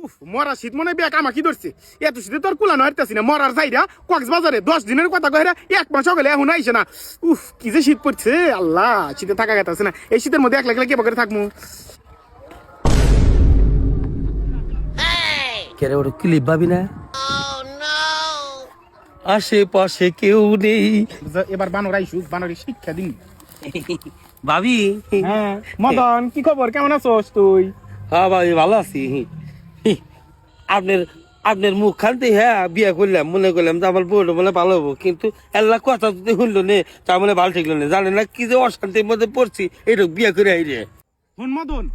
উফ মরা শীত মনে বিয়া কামা কি ধরছে এত শীতে তোর কুলানো হারতেছি না মরার যাইরা কক্সবাজারে 10 দিনের কথা কইরা 1 মাস হলে এখন আইছে না উফ কি যে শীত পড়ছে আল্লাহ শীতে থাকা গেছে না এই শীতের মধ্যে একলা একলা কি করে থাকমু কেরে ওর ক্লিপ ভাবি না আশেপাশে কেউ নেই এবার বানর আইসু বানরের শিক্ষা দিন ভাবি হ্যাঁ মদন কি খবর কেমন আছোস তুই হ্যাঁ ভাবি ভালো আছি আপনার আপনার মুখ খানতে হ্যাঁ বিয়ে করলাম মনে করলাম যে আমার বউটা মনে ভালো হবো কিন্তু এল্লা কথা যদি শুনলো নে তার মানে ভালো ঠিকলো না জানে না কি যে অশান্তির মধ্যে পড়ছি এটা বিয়ে করে আইরে হন মদন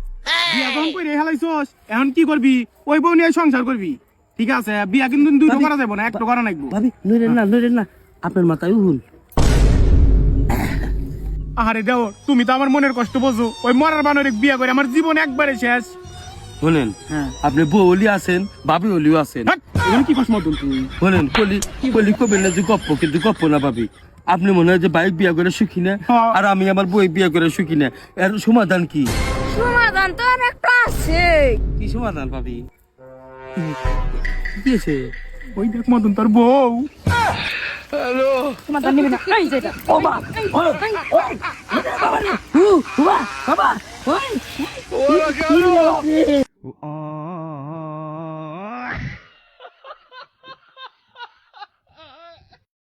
বিয়া যখন করে হেলাইছস এখন কি করবি ওই বউ নিয়ে সংসার করবি ঠিক আছে বিয়া কিন্তু দুটো করা যাবে না একটা করা নাকবো ভাবি নইরেন না আপনার মাথায় উহুন আরে দেও তুমি তো আমার মনের কষ্ট বোঝো ওই মরার বানরে বিয়া করে আমার জীবন একবারে শেষ শোনেন আপনি বউ অলি আছেন ভাবি অলিও আছেন এখন কি করছ মদন তুই শোনেন কলি কবেন না যে গপ্প কিন্তু গপ্প না ভাবি আপনি মনে হয় যে বাইক বিয়া করে সুখী না আর আমি আমার বই বিয়া করে সুখী না এর সমাধান কি সমাধান তো আর একটা আছে কি সমাধান ভাবি কি আছে ওই দেখ মদন তোর বউ সমাধান নিবে না এই যেটা বাবা